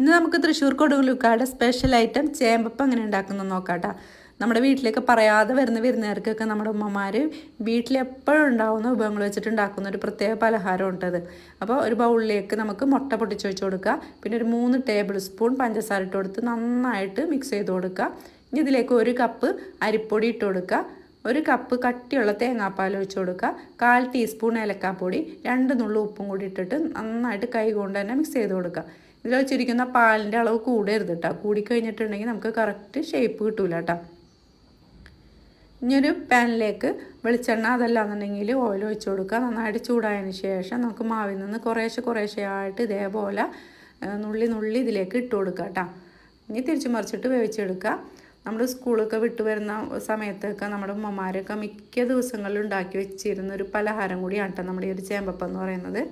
ഇന്ന് നമുക്ക് Thrissur കൊടുങ്ങല്ലൂർക്കാരുടെ special item ചേമ്പപ്പം എങ്ങനെ ഉണ്ടാക്കുന്നത് നോക്കാട്ടോ. നമ്മുടെ വീട്ടിലേക്ക് പറയാതെ വരുന്ന വിരുന്നുകാർക്കൊക്കെ നമ്മുടെ ഉമ്മമാർ വീട്ടിലെപ്പോഴും ഉണ്ടാകുന്ന വിഭവങ്ങൾ വെച്ചിട്ട് ഉണ്ടാക്കുന്ന ഒരു പ്രത്യേക പലഹാരം ഉണ്ടത്. അപ്പോൾ ഒരു ബൗളിലേക്ക് നമുക്ക് മുട്ട പൊട്ടിച്ച് വെച്ച് കൊടുക്കുക. പിന്നെ ഒരു 3 ടേബിൾ സ്പൂൺ പഞ്ചസാര ഇട്ട് കൊടുത്ത് നന്നായിട്ട് മിക്സ് ചെയ്ത് കൊടുക്കുക. ഇനി ഇതിലേക്ക് 1 കപ്പ് അരിപ്പൊടി ഇട്ട് കൊടുക്കുക. 1 കപ്പ് കട്ടിയുള്ള തേങ്ങാപ്പാൽ ഒഴിച്ച് കൊടുക്കുക. 1/4 ടീസ്പൂൺ ഏലക്കാപ്പൊടി, 2 നുള്ളു ഉപ്പും കൂടി ഇട്ടിട്ട് നന്നായിട്ട് കൈ കൊണ്ട് തന്നെ മിക്സ് ചെയ്ത് കൊടുക്കുക. ഇതിൽ വെച്ചിരിക്കുന്ന പാലിൻ്റെ അളവ് കൂടരുത് കേട്ടോ. കൂടിക്കഴിഞ്ഞിട്ടുണ്ടെങ്കിൽ നമുക്ക് കറക്റ്റ് ഷേപ്പ് കിട്ടൂല കേട്ടോ. ഇനിയൊരു പാനിലേക്ക് വെളിച്ചെണ്ണ അതല്ലാന്നുണ്ടെങ്കിൽ ഓയിൽ ഒഴിച്ച് കൊടുക്കുക. നന്നായിട്ട് ചൂടായതിന് ശേഷം നമുക്ക് മാവിൽ നിന്ന് കുറേശ്ശെയായിട്ട് ഇതേപോലെ നുള്ളി ഇതിലേക്ക് ഇട്ട് കൊടുക്കുക കേട്ടോ. ഇനി തിരിച്ചു മറിച്ചിട്ട് വേവിച്ചെടുക്കുക. നമ്മൾ സ്കൂളൊക്കെ വിട്ടു വരുന്ന സമയത്തൊക്കെ നമ്മുടെ ഉമ്മമാരൊക്കെ മിക്ക ദിവസങ്ങളിലും ഉണ്ടാക്കി വെച്ചിരുന്ന ഒരു പലഹാരം കൂടിയാണ് കേട്ടോ നമ്മുടെ ഈ ഒരു ചേമ്പപ്പം എന്ന് പറയുന്നത്.